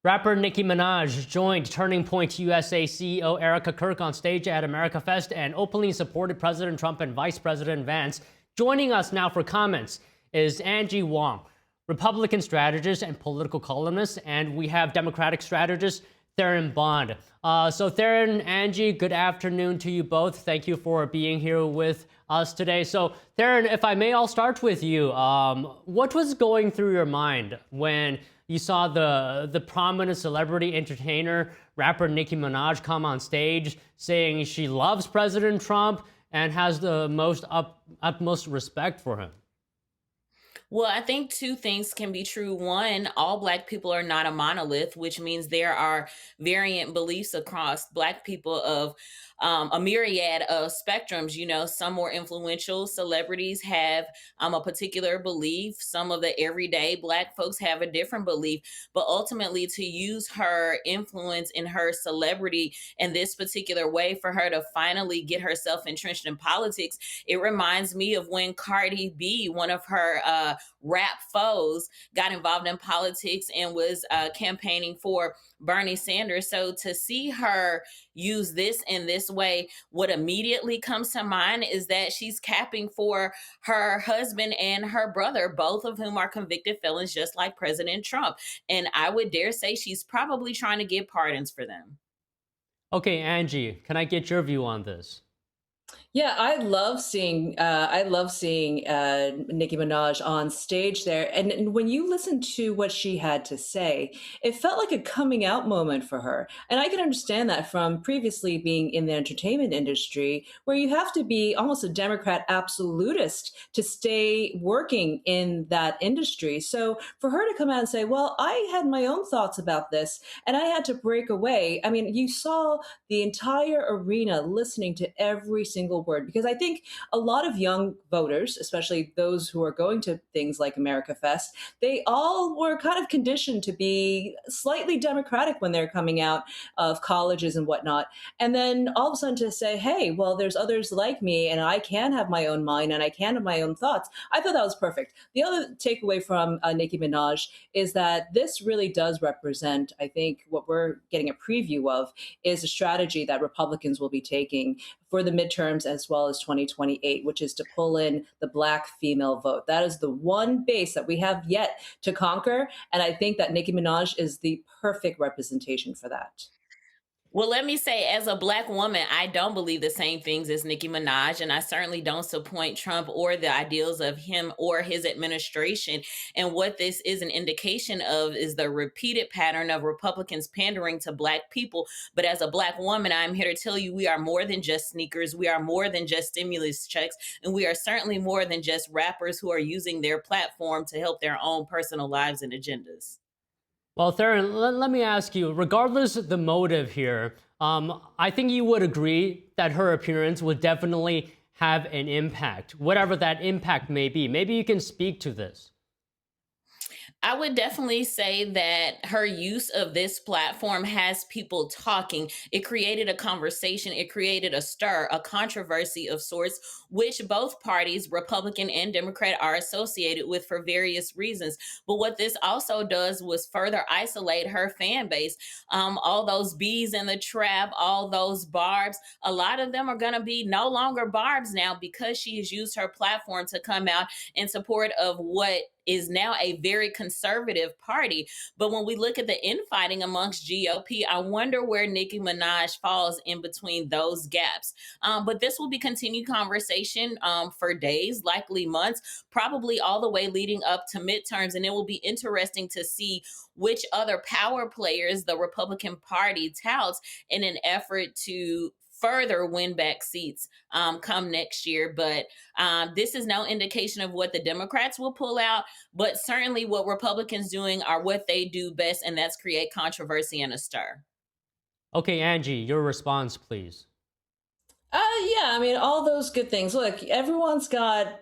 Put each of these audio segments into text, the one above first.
Rapper Nicki Minaj joined Turning Point USA CEO Erica Kirk on stage at America Fest and openly supported President Trump and Vice President Vance. Joining us now for comments is Angie Wong, Republican strategist and political columnist, and we have Democratic strategist Theron Bond. So Theron, Angie, good afternoon to you both. Thank you for being here with us today. So Theron, if I may, I'll start with you. What was going through your mind when you saw the prominent celebrity entertainer, rapper Nicki Minaj come on stage saying she loves President Trump and has the utmost respect for him? Well, I think two things can be true. One, all Black people are not a monolith, which means there are variant beliefs across Black people of a myriad of spectrums. You know, some more influential celebrities have a particular belief. Some of the everyday Black folks have a different belief. But ultimately, to use her influence in her celebrity in this particular way for her to finally get herself entrenched in politics, it reminds me of when Cardi B, one of her rap foes, got involved in politics and was campaigning for Bernie Sanders. So to see her use this in this way, what immediately comes to mind is that she's capping for her husband and her brother, both of whom are convicted felons, just like President Trump. And I would dare say she's probably trying to get pardons for them. Okay, Angie, can I get your view on this? Yeah, I love seeing Nicki Minaj on stage there, and when you listen to what she had to say, it felt like a coming out moment for her. And I can understand that from previously being in the entertainment industry, where you have to be almost a Democrat absolutist to stay working in that industry. So for her to come out and say, "Well, I had my own thoughts about this, and I had to break away." I mean, you saw the entire arena listening to every single word, because I think a lot of young voters, especially those who are going to things like America Fest, they all were kind of conditioned to be slightly democratic when they're coming out of colleges and whatnot. And then all of a sudden to say, hey, well, there's others like me and I can have my own mind and I can have my own thoughts. I thought that was perfect. The other takeaway from Nicki Minaj is that this really does represent, I think, what we're getting a preview of is a strategy that Republicans will be taking for the midterms as well as 2028, which is to pull in the Black female vote. That is the one base that we have yet to conquer. And I think that Nicki Minaj is the perfect representation for that. Well, let me say, as a Black woman, I don't believe the same things as Nicki Minaj, and I certainly don't support Trump or the ideals of him or his administration. And what this is an indication of is the repeated pattern of Republicans pandering to Black people. But as a Black woman, I'm here to tell you we are more than just sneakers, we are more than just stimulus checks, and we are certainly more than just rappers who are using their platform to help their own personal lives and agendas. Well, Theron, let me ask you, regardless of the motive here, I think you would agree that her appearance would definitely have an impact, whatever that impact may be. Maybe you can speak to this. I would definitely say that her use of this platform has people talking. It created a conversation, it created a stir, a controversy of sorts, which both parties, Republican and Democrat, are associated with for various reasons. But what this also does was further isolate her fan base. All those bees in the trap, all those barbs, a lot of them are going to be no longer barbs now because she has used her platform to come out in support of what is now a very conservative party. But when we look at the infighting amongst GOP, I wonder where Nicki Minaj falls in between those gaps. But this will be continued conversation for days, likely months, probably all the way leading up to midterms. And it will be interesting to see which other power players the Republican Party touts in an effort to further win back seats come next year. But this is no indication of what the Democrats will pull out, but certainly what Republicans doing are what they do best, and that's create controversy and a stir. Okay, Angie, your response, please. Yeah, I mean, all those good things. Look, everyone's got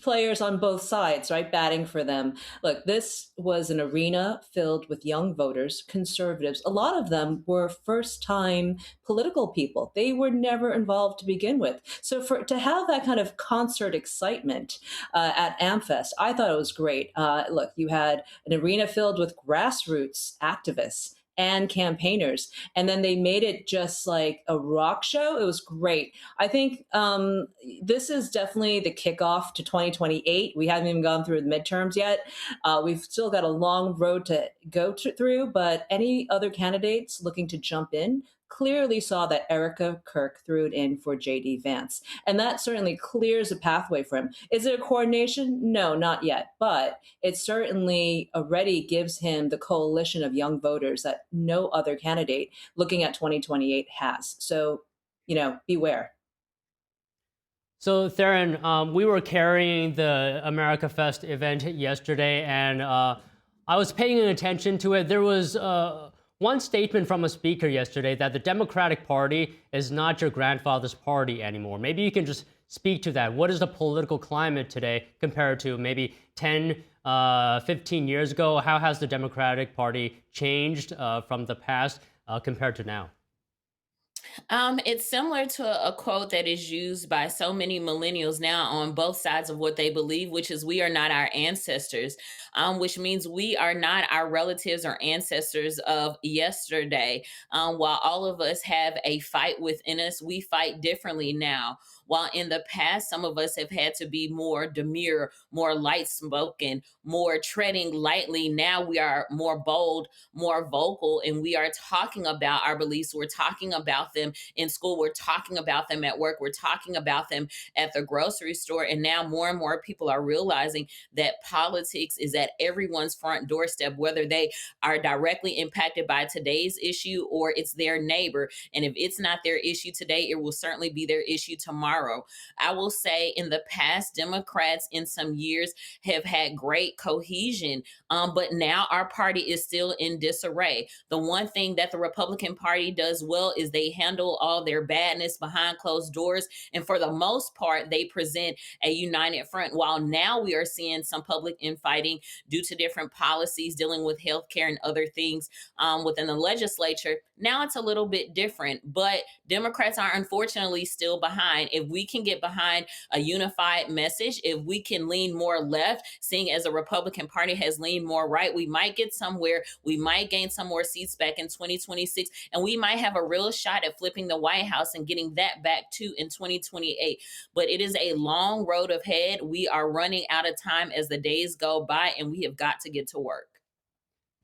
players on both sides, right? Batting for them. Look, this was an arena filled with young voters, conservatives. A lot of them were first time political people. They were never involved to begin with. So for to have that kind of concert excitement at AmFest, I thought it was great. Look, you had an arena filled with grassroots activists and campaigners, and then they made it just like a rock show. It was great. I think this is definitely the kickoff to 2028. We haven't even gone through the midterms yet. We've still got a long road to go through, but any other candidates looking to jump in clearly saw that Erica Kirk threw it in for JD Vance. And that certainly clears a pathway for him. Is it a coordination? No, not yet. But it certainly already gives him the coalition of young voters that no other candidate looking at 2028 has. So, beware. So, Theron, we were carrying the America Fest event yesterday, and I was paying attention to it. There was one statement from a speaker yesterday that the Democratic Party is not your grandfather's party anymore. Maybe you can just speak to that. What is the political climate today compared to maybe 10, 15 years ago? How has the Democratic Party changed from the past compared to now? It's similar to a quote that is used by so many millennials now on both sides of what they believe, which is we are not our ancestors, which means we are not our relatives or ancestors of yesterday. While all of us have a fight within us, we fight differently now. While in the past, some of us have had to be more demure, more light spoken, more treading lightly. Now we are more bold, more vocal, and we are talking about our beliefs. We're talking about them in school. We're talking about them at work. We're talking about them at the grocery store. And now more and more people are realizing that politics is at everyone's front doorstep, whether they are directly impacted by today's issue or it's their neighbor. And if it's not their issue today, it will certainly be their issue tomorrow. I will say in the past, Democrats in some years have had great cohesion, but now our party is still in disarray. The one thing that the Republican Party does well is they handle all their badness behind closed doors. And for the most part, they present a united front. While now we are seeing some public infighting due to different policies dealing with healthcare and other things within the legislature, now it's a little bit different. But Democrats are unfortunately still behind. If we can get behind a unified message, if we can lean more left, seeing as the Republican Party has leaned more right, we might get somewhere. We might gain some more seats back in 2026, and we might have a real shot at flipping the White House and getting that back too in 2028. But it is a long road ahead. We are running out of time as the days go by, and we have got to get to work.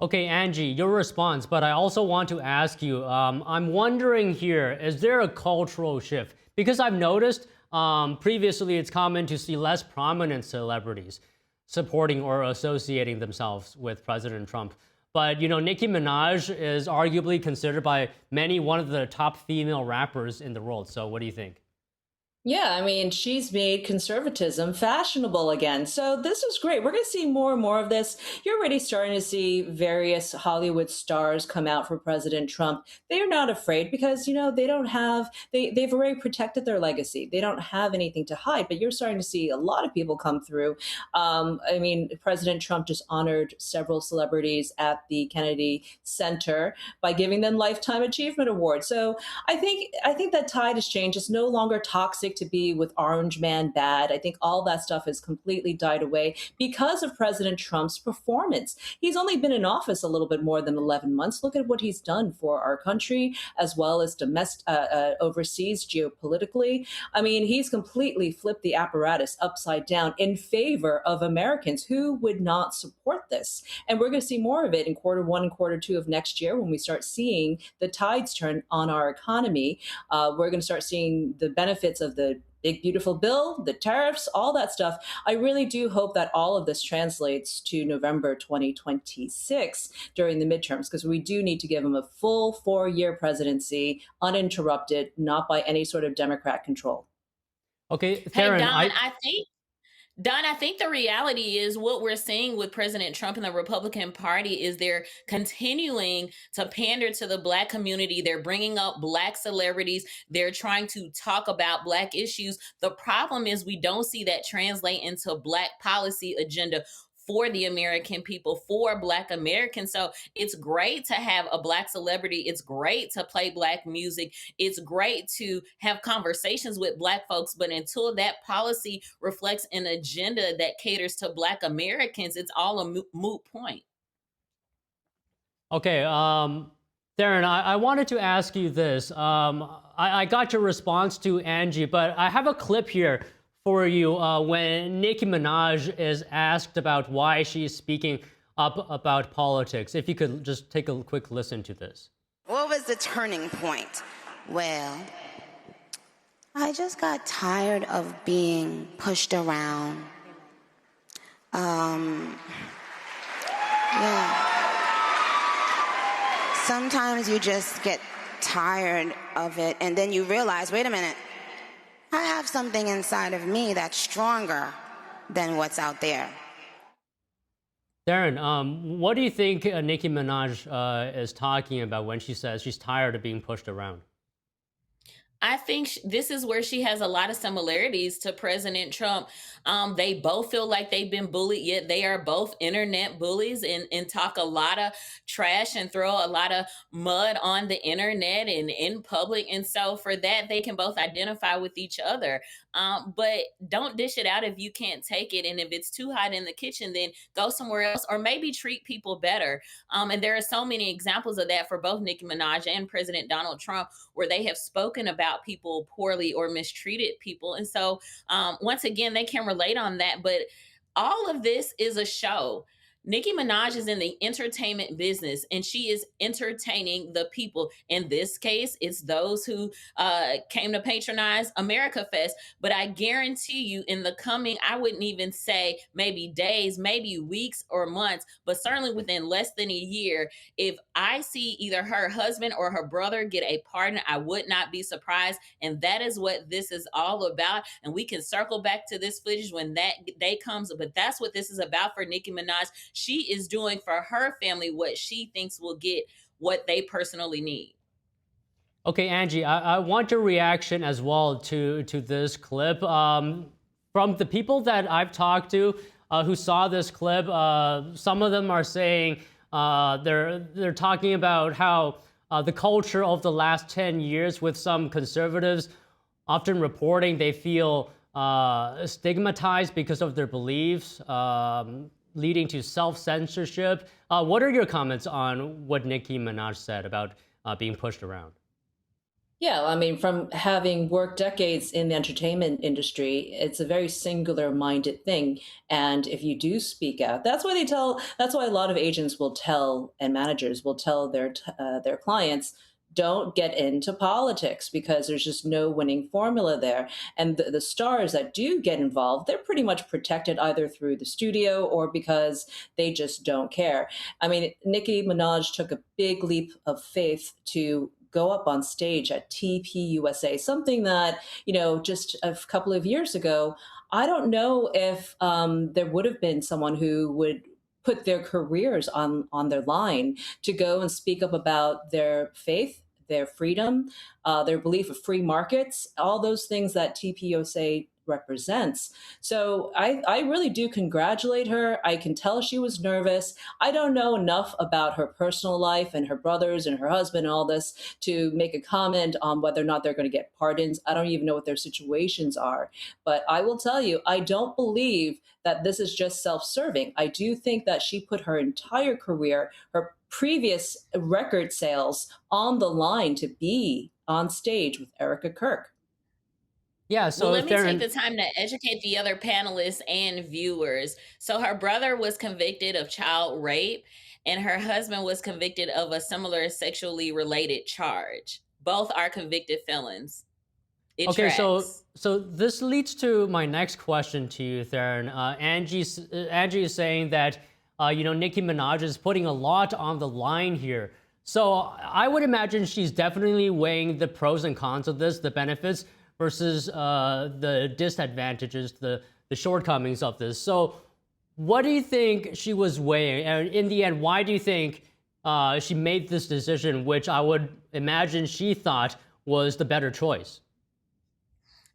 Okay, Angie, your response, but I also want to ask you, I'm wondering here, is there a cultural shift? Because I've noticed previously it's common to see less prominent celebrities supporting or associating themselves with President Trump. But, Nicki Minaj is arguably considered by many one of the top female rappers in the world. So what do you think? Yeah, I mean, she's made conservatism fashionable again. So this is great. We're going to see more and more of this. You're already starting to see various Hollywood stars come out for President Trump. They're not afraid because, they don't have, they've already protected their legacy. They don't have anything to hide, but you're starting to see a lot of people come through. I mean, President Trump just honored several celebrities at the Kennedy Center by giving them Lifetime Achievement Awards. So I think that tide has changed. It's no longer toxic to be with Orange Man bad. I think all that stuff has completely died away because of President Trump's performance. He's only been in office a little bit more than 11 months. Look at what he's done for our country as well as overseas geopolitically. I mean, he's completely flipped the apparatus upside down in favor of Americans who would not support this. And we're going to see more of it in quarter one and quarter two of next year when we start seeing the tides turn on our economy. We're going to start seeing the benefits of the big, beautiful bill, the tariffs, all that stuff. I really do hope that all of this translates to November 2026 during the midterms, because we do need to give him a full 4-year presidency, uninterrupted, not by any sort of Democrat control. Okay, Hey, Theron, Don, I think Don, I think the reality is what we're seeing with President Trump and the Republican Party is they're continuing to pander to the Black community. They're bringing up Black celebrities. They're trying to talk about Black issues. The problem is we don't see that translate into Black policy agenda for the American people, for Black Americans. So it's great to have a Black celebrity. It's great to play Black music. It's great to have conversations with Black folks, but until that policy reflects an agenda that caters to Black Americans, it's all a moot point. Okay, Darren, I wanted to ask you this. I got your response to Angie, but I have a clip here for you when Nicki Minaj is asked about why she's speaking up about politics. If you could just take a quick listen to this. What was the turning point? Well, I just got tired of being pushed around. Yeah. Sometimes you just get tired of it, and then you realize, wait a minute, I have something inside of me that's stronger than what's out there. Darren, what do you think Nicki Minaj is talking about when she says she's tired of being pushed around? I think this is where she has a lot of similarities to President Trump. They both feel like they've been bullied, yet they are both internet bullies and talk a lot of trash and throw a lot of mud on the internet and in public. And so for that, they can both identify with each other. But don't dish it out if you can't take it. And if it's too hot in the kitchen, then go somewhere else or maybe treat people better. And there are so many examples of that for both Nicki Minaj and President Donald Trump, where they have spoken about people poorly or mistreated people. And so once again, they can relate on that. But all of this is a show. Nicki Minaj is in the entertainment business and she is entertaining the people. In this case, it's those who came to patronize America Fest. But I guarantee you in the coming, I wouldn't even say maybe days, maybe weeks or months, but certainly within less than a year, if I see either her husband or her brother get a pardon, I would not be surprised. And that is what this is all about. And we can circle back to this footage when that day comes. But that's what this is about for Nicki Minaj. She is doing for her family what she thinks will get what they personally need. Okay, Angie, I want your reaction as well to this clip. From the people that I've talked to who saw this clip, some of them are saying they're talking about how the culture of the last 10 years, with some conservatives often reporting they feel stigmatized because of their beliefs, leading to self-censorship. What are your comments on what Nicki Minaj said about being pushed around? Yeah, I mean, from having worked decades in the entertainment industry, it's a very singular minded thing. And if you do speak out, that's why a lot of agents will tell and managers will tell their clients, don't get into politics because there's just no winning formula there. And the stars that do get involved, they're pretty much protected either through the studio or because they just don't care. I mean, Nicki Minaj took a big leap of faith to go up on stage at TPUSA, something that, just a couple of years ago, I don't know if there would have been someone who would put their careers on their line to go and speak up about their faith, their freedom, their belief of free markets, all those things that TPUSA represents. So I really do congratulate her. I can tell she was nervous. I don't know enough about her personal life and her brothers and her husband and all this to make a comment on whether or not they're going to get pardons. I don't even know what their situations are. But I will tell you, I don't believe that this is just self-serving. I do think that she put her entire career, her previous record sales on the line to be on stage with Erica Kirk. Yeah, so Well, let me take the time to educate the other panelists and viewers. So her brother was convicted of child rape, and her husband was convicted of a similar sexually related charge. Both are convicted felons. It okay, tracks. so this leads to my next question to you, Theron. Angie is saying that Nicki Minaj is putting a lot on the line here. So I would imagine she's definitely weighing the pros and cons of this, the benefits versus the disadvantages, the the shortcomings of this. So what do you think she was weighing? And in the end, why do you think she made this decision, which I would imagine she thought was the better choice?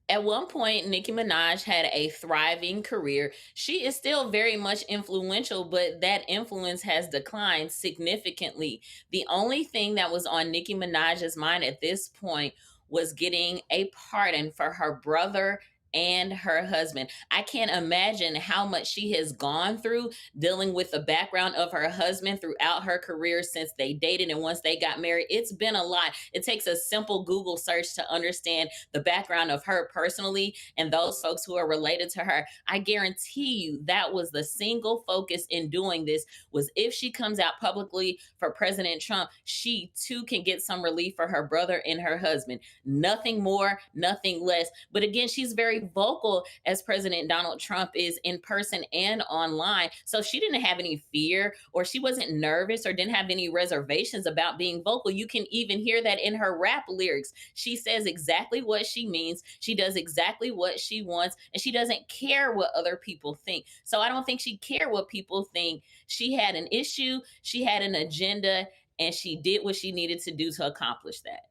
At one point, Nicki Minaj had a thriving career. She is still very much influential, but that influence has declined significantly. The only thing that was on Nicki Minaj's mind at this point was getting a pardon for her brother and her husband. I can't imagine how much she has gone through dealing with the background of her husband throughout her career since they dated and once they got married. It's been a lot. It takes a simple Google search to understand the background of her personally and those folks who are related to her. I guarantee you that was the single focus in doing this, was if she comes out publicly for President Trump, she too can get some relief for her brother and her husband. Nothing more, nothing less. But again, she's very vocal as President Donald Trump is in person and online. So she didn't have any fear, or she wasn't nervous, or didn't have any reservations about being vocal. You can even hear that in her rap lyrics. She says exactly what she means. She does exactly what she wants, and she doesn't care what other people think. So I don't think she cared what people think. She had an issue, she had an agenda, and she did what she needed to do to accomplish that.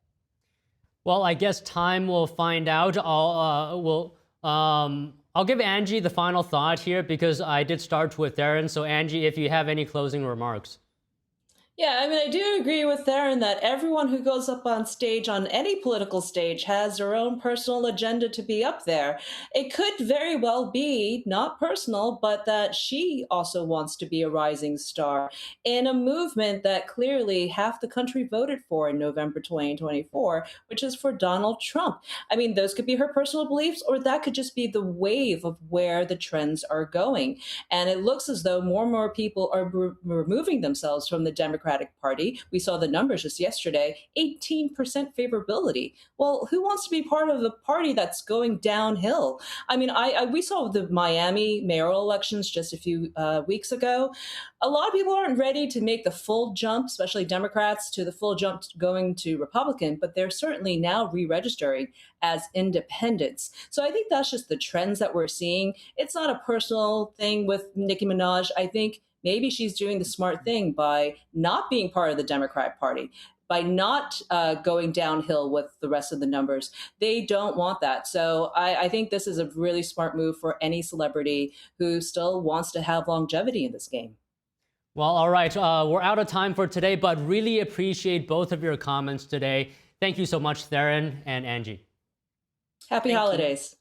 Well, I guess time will find out. I'll give Angie the final thought here because I did start with Darren. So Angie, if you have any closing remarks. Yeah, I mean, I do agree with Theron that everyone who goes up on stage, on any political stage, has their own personal agenda to be up there. It could very well be not personal, but that she also wants to be a rising star in a movement that clearly half the country voted for in November 2024, which is for Donald Trump. I mean, those could be her personal beliefs, or that could just be the wave of where the trends are going. And it looks as though more and more people are removing themselves from the Democratic Party. We saw the numbers just yesterday, 18% favorability. Well, who wants to be part of a party that's going downhill? I mean, we saw the Miami mayoral elections just a few weeks ago. A lot of people aren't ready to make the full jump, especially Democrats, to the full jump going to Republican, but they're certainly now re-registering as independents. So I think that's just the trends that we're seeing. It's not a personal thing with Nicki Minaj. I think maybe she's doing the smart thing by not being part of the Democrat Party, by not going downhill with the rest of the numbers. They don't want that. So I think this is a really smart move for any celebrity who still wants to have longevity in this game. Well, all right. We're out of time for today, but really appreciate both of your comments today. Thank you so much, Theron and Angie. Happy holidays.